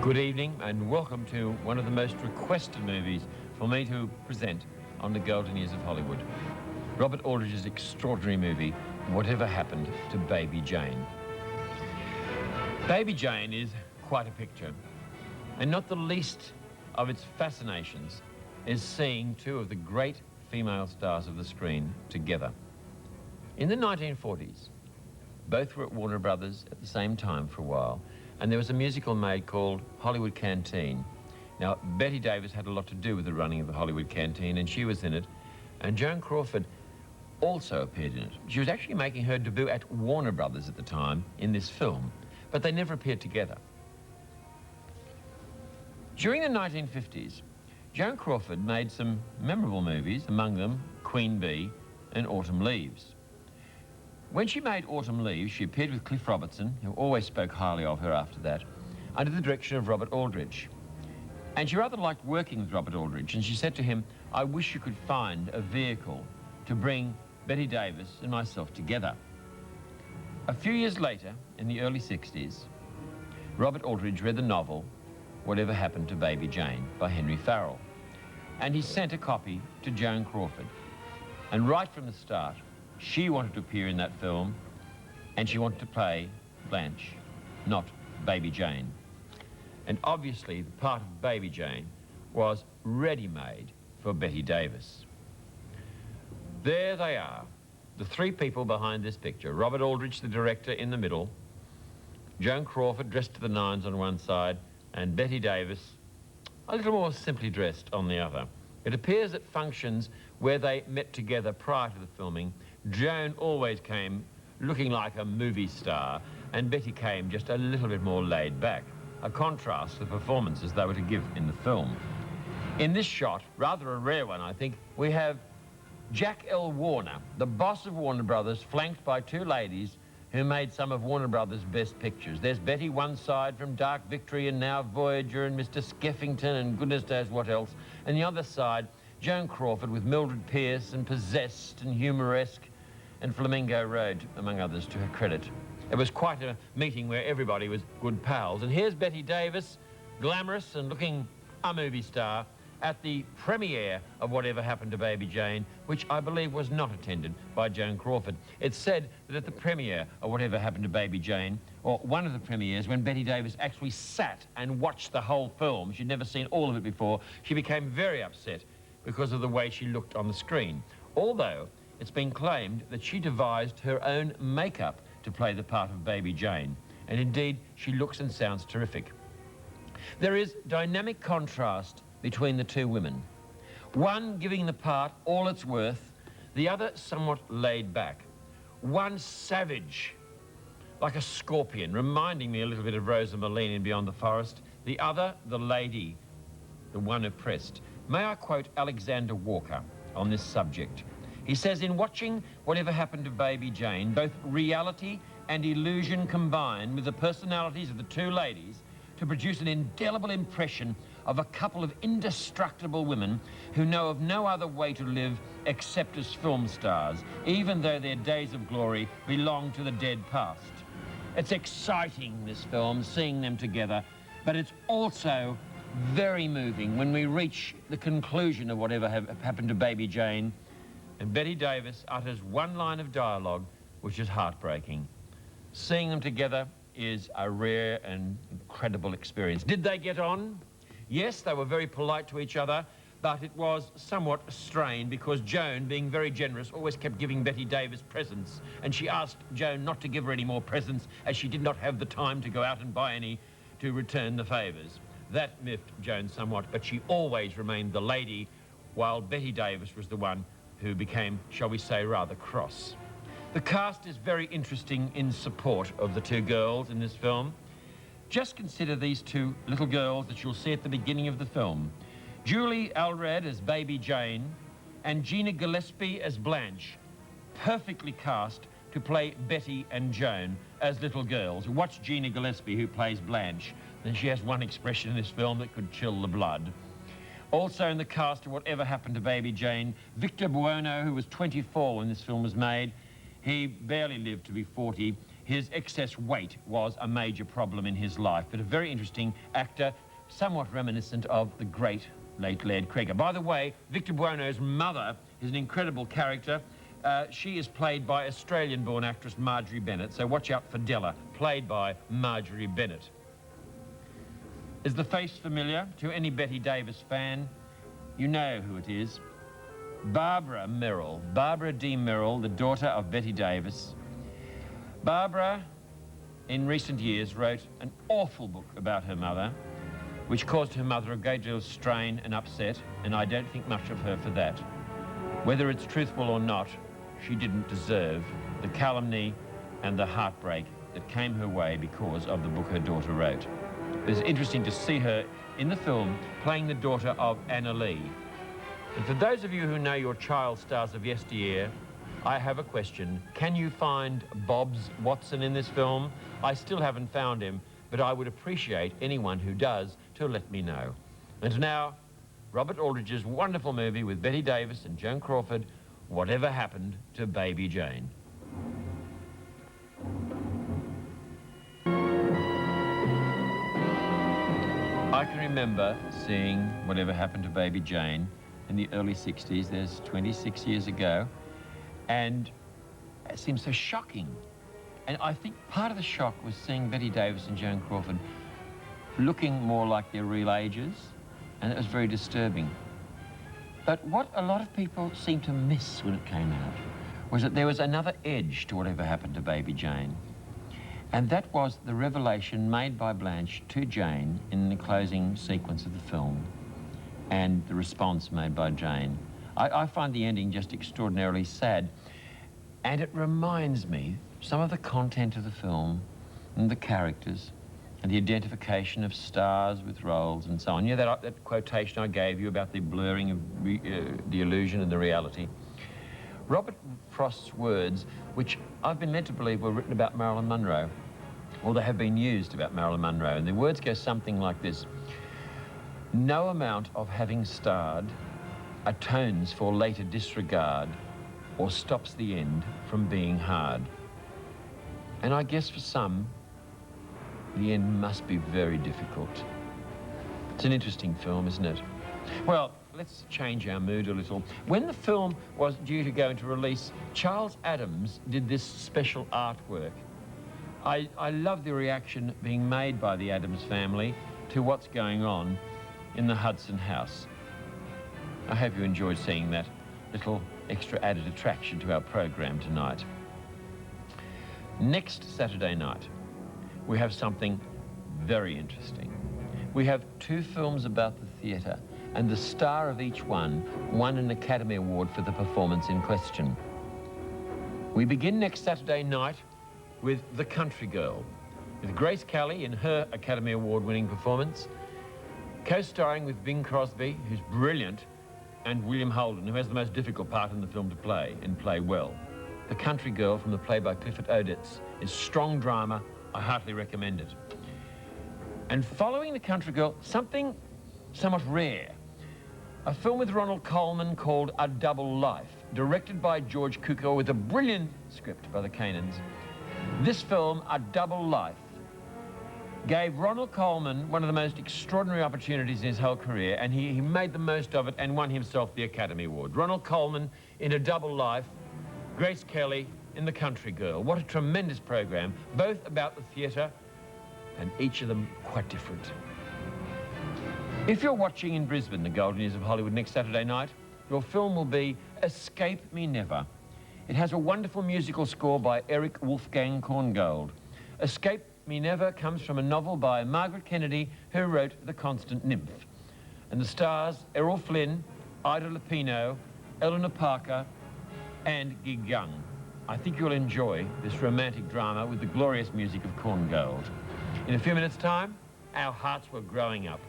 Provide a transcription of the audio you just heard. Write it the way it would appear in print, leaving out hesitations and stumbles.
Good evening and welcome to one of the most requested movies for me to present on the golden years of Hollywood. Robert Aldridge's extraordinary movie, Whatever Happened to Baby Jane. Baby Jane is quite a picture, and not the least of its fascinations is seeing two of the great female stars of the screen together. In the 1940s, both were at Warner Brothers at the same time for a while, and there was a musical made called Hollywood Canteen. Now, Bette Davis had a lot to do with the running of the Hollywood Canteen, and she was in it, and Joan Crawford also appeared in it. She was actually making her debut at Warner Brothers at the time in this film, but they never appeared together. During the 1950s, Joan Crawford made some memorable movies, among them Queen Bee and Autumn Leaves. When she made Autumn Leaves, she appeared with Cliff Robertson, who always spoke highly of her after that, under the direction of Robert Aldridge. And she rather liked working with Robert Aldridge, and she said to him, "I wish you could find a vehicle to bring Bette Davis and myself together." A few years later, in the early 60s, Robert Aldridge read the novel Whatever Happened to Baby Jane by Henry Farrell, and he sent a copy to Joan Crawford. And right from the start, she wanted to appear in that film, and she wanted to play Blanche, not Baby Jane. And obviously, the part of Baby Jane was ready-made for Bette Davis. There they are, the three people behind this picture. Robert Aldridge, the director, in the middle, Joan Crawford, dressed to the nines on one side, and Bette Davis, a little more simply dressed, on the other. It appears at functions where they met together prior to the filming, Joan always came looking like a movie star, and Bette came just a little bit more laid back, a contrast to the performances they were to give in the film. In this shot, rather a rare one, I think, we have Jack L. Warner, the boss of Warner Brothers, flanked by two ladies who made some of Warner Brothers' best pictures. There's Bette one side from Dark Victory and Now Voyager and Mr. Skeffington and goodness knows what else, and the other side, Joan Crawford with Mildred Pierce and Possessed and Humoresque and Flamingo Road, among others, to her credit. It was quite a meeting where everybody was good pals. And here's Bette Davis, glamorous and looking a movie star, at the premiere of Whatever Happened to Baby Jane, which I believe was not attended by Joan Crawford. It's said that at the premiere of Whatever Happened to Baby Jane, or one of the premieres, when Bette Davis actually sat and watched the whole film, she'd never seen all of it before, she became very upset because of the way she looked on the screen. Although it's been claimed that she devised her own makeup to play the part of Baby Jane, and indeed she looks and sounds terrific. There is dynamic contrast between the two women, one giving the part all it's worth, the other somewhat laid back. One savage, like a scorpion, reminding me a little bit of Rosa Moline in Beyond the Forest, the other the lady, the one oppressed. May I quote Alexander Walker on this subject? He says, "In watching Whatever Happened to Baby Jane, both reality and illusion combine with the personalities of the two ladies to produce an indelible impression of a couple of indestructible women who know of no other way to live except as film stars, even though their days of glory belong to the dead past." It's exciting, this film, seeing them together, but it's also very moving when we reach the conclusion of Whatever Happened to Baby Jane, and Bette Davis utters one line of dialogue which is heartbreaking. Seeing them together is a rare and incredible experience. Did they get on? Yes, they were very polite to each other, but it was somewhat strained because Joan, being very generous, always kept giving Bette Davis presents, and she asked Joan not to give her any more presents as she did not have the time to go out and buy any to return the favours. That miffed Joan somewhat, but she always remained the lady, while Bette Davis was the one who became, shall we say, rather cross. The cast is very interesting in support of the two girls in this film. Just consider these two little girls that you'll see at the beginning of the film. Julie Alred as Baby Jane and Gina Gillespie as Blanche, perfectly cast to play Bette and Joan as little girls. Watch Gina Gillespie, who plays Blanche, and she has one expression in this film that could chill the blood. Also in the cast of Whatever Happened to Baby Jane, Victor Buono, who was 24 when this film was made. He barely lived to be 40. his excess weight was a major problem in his life, but a very interesting actor, somewhat reminiscent of the great late Laird Cregger. By the way, Victor Buono's mother is an incredible character. She is played by Australian-born actress Marjorie Bennett, so watch out for Della, played by Marjorie Bennett. Is the face familiar to any Bette Davis fan? You know who it is. Barbara Merrill, Barbara D. Merrill, the daughter of Bette Davis. Barbara, in recent years, wrote an awful book about her mother, which caused her mother a great deal of strain and upset, and I don't think much of her for that. Whether it's truthful or not, she didn't deserve the calumny and the heartbreak that came her way because of the book her daughter wrote. It's interesting to see her in the film playing the daughter of Anna Lee. And for those of you who know your child stars of yesteryear, I have a question. Can you find Bob's Watson in this film? I still haven't found him, but I would appreciate anyone who does to let me know. And now, Robert Aldridge's wonderful movie with Bette Davis and Joan Crawford, Whatever Happened to Baby Jane. I can remember seeing Whatever Happened to Baby Jane in the early 60s, there's 26 years ago, and it seemed so shocking. And I think part of the shock was seeing Bette Davis and Joan Crawford looking more like their real ages, and it was very disturbing. But what a lot of people seemed to miss when it came out was that there was another edge to Whatever Happened to Baby Jane. And that was the revelation made by Blanche to Jane in the closing sequence of the film, and the response made by Jane. I find the ending just extraordinarily sad. And it reminds me some of the content of the film and the characters and the identification of stars with roles and so on. You know, that quotation I gave you about the blurring of the illusion and the reality. Robert Frost's words, which I've been led to believe were written about Marilyn Monroe, or they have been used about Marilyn Monroe, and the words go something like this: no amount of having starred atones for later disregard or stops the end from being hard. And I guess for some, the end must be very difficult. It's an interesting film, isn't it? Well, let's change our mood a little. When the film was due to go into release, Charles Addams did this special artwork. I love the reaction being made by the Addams family to what's going on in the Hudson House. I hope you enjoyed seeing that little extra added attraction to our program tonight. Next Saturday night, we have something very interesting. We have two films about the theatre, and the star of each one won an Academy Award for the performance in question. We begin next Saturday night with The Country Girl, with Grace Kelly in her Academy Award-winning performance, co-starring with Bing Crosby, who's brilliant, and William Holden, who has the most difficult part in the film to play, and play well. The Country Girl, from the play by Clifford Odets, is strong drama. I heartily recommend it. And following The Country Girl, something somewhat rare. A film with Ronald Colman called A Double Life, directed by George Cukor with a brilliant script by the Canaans. This film, A Double Life, gave Ronald Colman one of the most extraordinary opportunities in his whole career, and he made the most of it and won himself the Academy Award. Ronald Colman in A Double Life, Grace Kelly in The Country Girl. What a tremendous program, both about the theatre and each of them quite different. If you're watching in Brisbane, the Golden Years of Hollywood, next Saturday night, your film will be Escape Me Never. It has a wonderful musical score by Eric Wolfgang Korngold. Escape Me Never comes from a novel by Margaret Kennedy, who wrote The Constant Nymph. And the stars Errol Flynn, Ida Lupino, Eleanor Parker, and Gig Young. I think you'll enjoy this romantic drama with the glorious music of Korngold. In a few minutes' time, Our Hearts Were Growing Up.